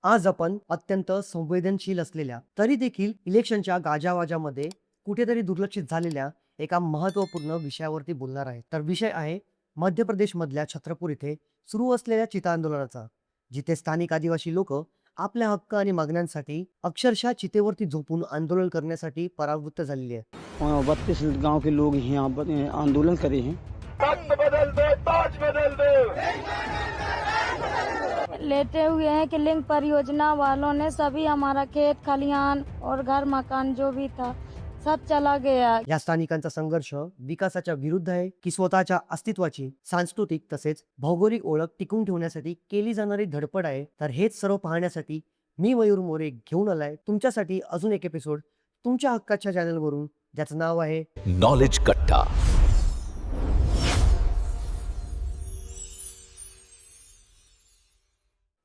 आज आपण अत्यंत संवेदनशील असलेल्या तरी देखील इलेक्शनच्या गाजावाजामध्ये कुठेतरी दुर्लक्षित झालेल्या एका महत्त्वपूर्ण विषयावरती बोलणार आहे. तर विषय आहे मध्य प्रदेशमधल्या छत्रपूर इथे सुरू असलेल्या चिता आंदोलनाचा, जिथे स्थानिक आदिवासी लोक आपल्या हक्क आणि मागण्यांसाठी अक्षरशः चितेवरती झोपून आंदोलन करण्यासाठी परावृत्त झालेली आहे. 32 गांव के लोग यहाँ पर आंदोलन करे हैं। तख्त बदल दो, ताज बदल दो। लेटे हुए हैं कि लिंक परियोजना वालों ने सभी हमारा खेत खलिहान और घर मकान जो भी था सब चला गया। या स्थानिकांचा संघर्ष विकासाच्या विरुद्ध आहे की स्वतःच्या अस्तित्वाची सांस्कृतिक तसेच भौगोलिक ओळख टिकून ठेवण्यासाठी केली जाणारी धडपड आहे? तर हेच सर्व पाहण्यासाठी मी मयूर मोरे घेऊन आलाय तुमच्यासाठी अजून एक एपिसोड तुमच्या हक्काच्या चॅनलवरून, ज्याचं नाव आहे नॉलेज कट्टा।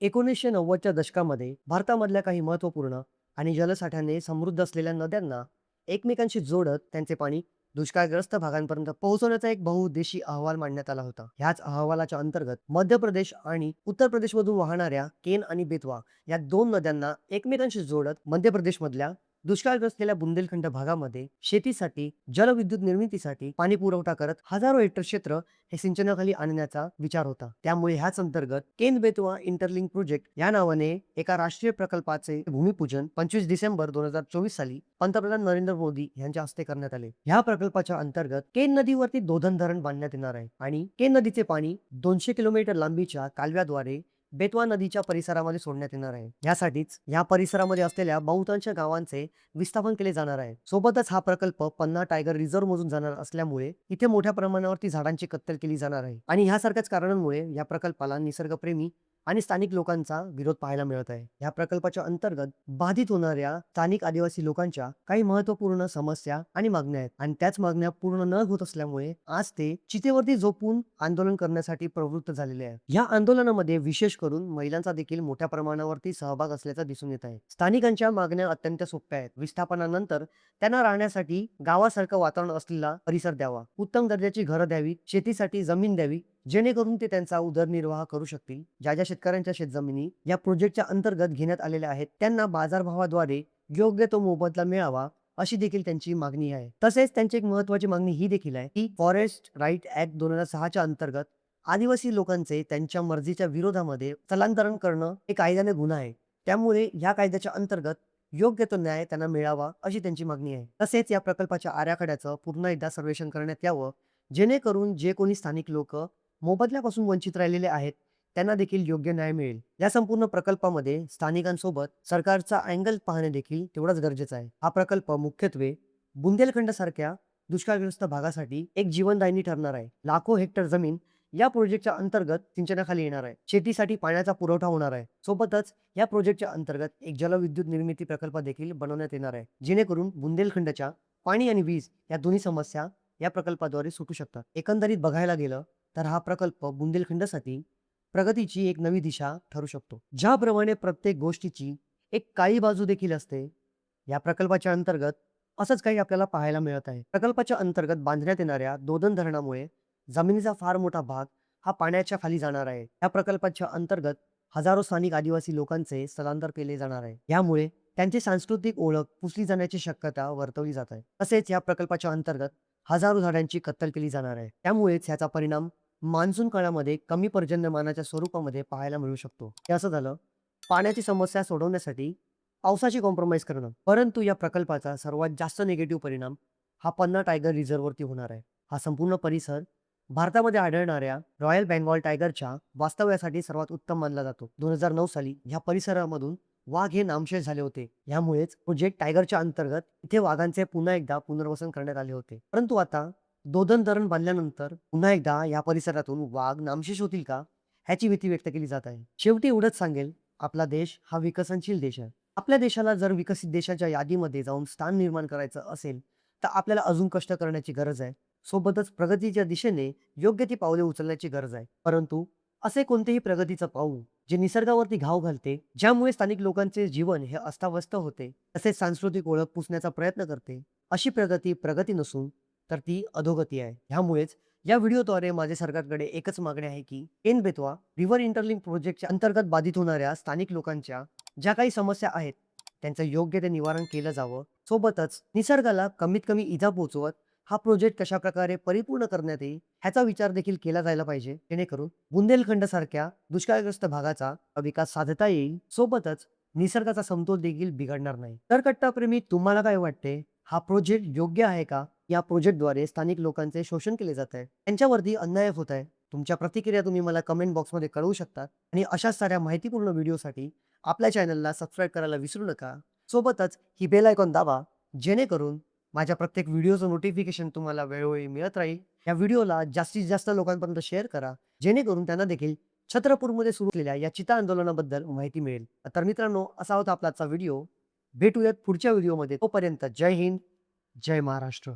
1990च्या दशकामध्ये भारतामधल्या काही महत्त्वपूर्ण आणि जलसाठ्याने समृद्ध असलेल्या नद्यांना एकमेकांशी जोडत त्यांचे पाणी दुष्काळग्रस्त भागांपर्यंत पोहोचवण्याचा एक बहुउद्देशीय अहवाल मांडण्यात आला होता. ह्याच अहवालाच्या अंतर्गत मध्य प्रदेश आणि उत्तर प्रदेशमधून वाहणाऱ्या केन आणि बेतवा या दोन नद्यांना एकमेकांशी जोडत मध्य प्रदेशमधल्या दुष्काळग्रस्त बुंदेलखंड भागामध्ये शेतीसाठी जलविद्युत निर्मितीसाठी पाणी पुरवठा करत हजारो हेक्टर क्षेत्र हे सिंचनाखाली आणण्याचा विचार होता. त्यामुळे ह्याच अंतर्गत केन बेतवा इंटरलिंक प्रोजेक्ट या नावाने एका राष्ट्रीय प्रकल्पाचे भूमिपूजन 25 डिसेंबर 2024 साली पंतप्रधान नरेंद्र मोदी यांच्या हस्ते करण्यात आले. ह्या प्रकल्पाच्या अंतर्गत केन नदीवरती दोधन धरण बांधण्यात येणार आहे आणि केन नदीचे पाणी 200 किलोमीटर लांबीच्या कालव्याद्वारे बेतवा नदीच्या परिसरामध्ये सोडण्यात येणार आहे. यासाठीच या परिसरामध्ये असलेल्या बहुतांश गावांचे विस्थापन केले जाणार आहे. सोबतच हा प्रकल्प पन्ना टायगर रिझर्व्ह मधून जाणार असल्यामुळे इथे मोठ्या प्रमाणावरती झाडांची कत्तल केली जाणार आहे आणि ह्यासारख्याच कारणांमुळे या प्रकल्पाला निसर्गप्रेमी आणि स्थानिक लोकांचा विरोध पाहायला मिळत आहे. या प्रकल्पाच्या अंतर्गत बाधित होणाऱ्या स्थानिक आदिवासी लोकांच्या काही महत्त्वपूर्ण समस्या आणि मागण्या आहेत आणि त्याच मागण्या पूर्ण न होत असल्यामुळे आज ते चितेवरती झोपून आंदोलन करण्यासाठी प्रवृत्त झालेले आहेत. या आंदोलनामध्ये विशेष करून महिलांचा देखील मोठ्या प्रमाणावरती सहभाग असल्याचा दिसून येत आहे. स्थानिकांच्या मागण्या अत्यंत सोप्या आहेत. विस्थापनानंतर त्यांना राहण्यासाठी गावासारखं वातावरण असलेला परिसर द्यावा, उत्तम दर्जाची घरं द्यावी, शेतीसाठी जमीन द्यावी जेणेकरून ते त्यांचा उदरनिर्वाह करू शकतील. ज्या ज्या शेतकऱ्यांच्या शेतजमिनी या प्रोजेक्टच्या अंतर्गत घेण्यात आलेल्या आहेत त्यांना बाजारभावाद्वारे योग्य तो मोबदला मिळावा अशी देखील त्यांची मागणी आहे. तसेच त्यांची एक महत्वाची मागणी ही देखील आहे की फॉरेस्ट राईट ऍक्ट 2006च्या अंतर्गत आदिवासी लोकांचे त्यांच्या मर्जीच्या विरोधामध्ये स्थलांतरण करणं हे कायद्याने गुन्हा आहे. त्यामुळे या कायद्याच्या अंतर्गत योग्य तो न्याय त्यांना मिळावा अशी त्यांची मागणी आहे. तसेच या प्रकल्पाच्या आराखड्याचं पुन्हा एकदा सर्वेक्षण करण्यात यावं जेणेकरून जे कोणी स्थानिक लोक मोबदल्यापासून वंचित राहिलेले आहेत त्यांना देखील योग्य न्याय मिळेल. या संपूर्ण प्रकल्पामध्ये स्थानिकांसोबत सरकारचा अँगल पाहणे देखील तेवढाच गरजेचं आहे. हा प्रकल्प मुख्यत्वे बुंदेलखंड सारख्या दुष्काळग्रस्त भागासाठी एक जीवनदायिनी ठरणार आहे. लाखो हेक्टर जमीन या प्रोजेक्टच्या अंतर्गत सिंचनाखाली येणार आहे. शेतीसाठी पाण्याचा पुरवठा होणार आहे. सोबतच या प्रोजेक्टच्या अंतर्गत एक जलविद्युत निर्मिती प्रकल्प देखील बनवण्यात येणार आहे जेणेकरून बुंदेलखंडच्या पाणी आणि वीज या दोन्ही समस्या या प्रकल्पाद्वारे सुटू शकतात. एकंदरीत बघायला गेलं तर हा प्रकल्प बुंदेलखंडसाठी प्रगतीची एक नवी दिशा ठरू शकतो. ज्याप्रमाणे प्रत्येक गोष्टीची एक काळी बाजू देखील असते, या प्रकल्पाच्या अंतर्गत असंच काही आपल्याला पाहायला मिळत आहे. प्रकल्पाच्या अंतर्गत बांधण्यात येणाऱ्या दोधन धरणामुळे जमिनीचा फार मोठा भाग हा पाण्याच्या खाली जाणार आहे. या प्रकल्पाच्या अंतर्गत हजारो स्थानिक आदिवासी लोकांचे स्थलांतर केले जाणार आहे. यामुळे त्यांची सांस्कृतिक ओळख पुसली जाण्याची शक्यता वर्तवली जात आहे. तसेच या प्रकल्पाच्या अंतर्गत हजारो झाडांची कत्तल केली जाणार आहे. त्यामुळेच ह्याचा परिणाम मान्सून काळामध्ये कमी पर्जन्यमानाच्या स्वरूपामध्ये पाहायला मिळू शकतो. हे असं झालं पाण्याची समस्या सोडवण्यासाठी पावसाची कॉम्प्रोमाइज करणं. परंतु या प्रकल्पाचा सर्वात जास्त निगेटिव्ह परिणाम हा पन्ना टायगर रिझर्व्ह वरती होणार आहे. हा संपूर्ण परिसर भारतामध्ये आढळणाऱ्या रॉयल बेंगॉल टायगरच्या वास्तव्यासाठी सर्वात उत्तम मानला जातो. 2009 साली ह्या परिसरामधून वाघ हे नामशेष झाले होते. यामुळेच प्रोजेक्ट टायगरच्या अंतर्गत इथे वाघांचे पुन्हा एकदा पुनर्वसन करण्यात आले होते. परंतु आता दोधन धरण बांधल्यानंतर पुन्हा एकदा या परिसरातून वाघ नामशेष होतील का ह्याची भीती व्यक्त केली जात आहे. शेवटी एवढंच सांगेल, आपला देश हा विकसनशील देश आहे. आपल्या देशाला जर विकसित देशाच्या यादीमध्ये जाऊन स्थान निर्माण करायचं असेल तर आपल्याला अजून कष्ट करण्याची गरज आहे. सोबतच प्रगतीच्या दिशेने योग्य ती पावले उचलण्याची गरज आहे. परंतु असे कोणतेही प्रगतीचं पाऊल जे निसर्गावरती घाव घालते, ज्यामुळे स्थानिक लोकांचे जीवन हे अस्ताव्यस्त होते, तसेच सांस्कृतिक ओळख पुसण्याचा प्रयत्न करते, अशी प्रगती नसून तर ती अधोगती आहे. ह्यामुळेच या व्हिडिओद्वारे माझे सरकारकडे एकच मागणी आहे की केन बेतवा रिव्हर इंटरलिंक प्रोजेक्टच्या अंतर्गत बाधित होणाऱ्या स्थानिक लोकांच्या ज्या काही समस्या आहेत त्यांचं योग्य ते निवारण केलं जावं. सोबतच निसर्गाला कमीत कमी इजा पोहोचवत हा प्रोजेक्ट कशा प्रकारे परिपूर्ण करण्यात येईल ह्याचा विचार देखील केला जायला पाहिजे, जेणेकरून बुंदेलखंड सारख्या दुष्काळग्रस्त भागाचा विकास साधता येईल. सोबतच निसर्गाचा समतोल देखील बिघडणार नाही. तर कट्टाप्रेमी, तुम्हाला काय वाटते? हा प्रोजेक्ट योग्य आहे का? या प्रोजेक्टद्वारे स्थानिक लोकांचे शोषण केले जात आहे, त्यांच्यावरती अन्याय होत आहे. तुमच्या प्रतिक्रिया तुम्ही मला कमेंट बॉक्समध्ये कळवू शकता. आणि अशाच साऱ्या माहितीपूर्ण व्हिडिओसाठी आपल्या चॅनलला सबस्क्राईब करायला विसरू नका. सोबतच ही बेल आयकॉन दाबा, जेणेकरून माझ्या प्रत्येक व्हिडिओचं नोटिफिकेशन तुम्हाला वेळोवेळी मिळत राहील. या व्हिडिओला जास्तीत जास्त लोकांपर्यंत शेअर करा, जेणेकरून त्यांना देखील छत्रपूरमध्ये सुरू केलेल्या या चिता आंदोलनाबद्दल माहिती मिळेल. तर मित्रांनो, असा होता आपला आजचा व्हिडिओ. भेटूयात पुढच्या व्हिडिओमध्ये. तोपर्यंत जय हिंद, जय महाराष्ट्र.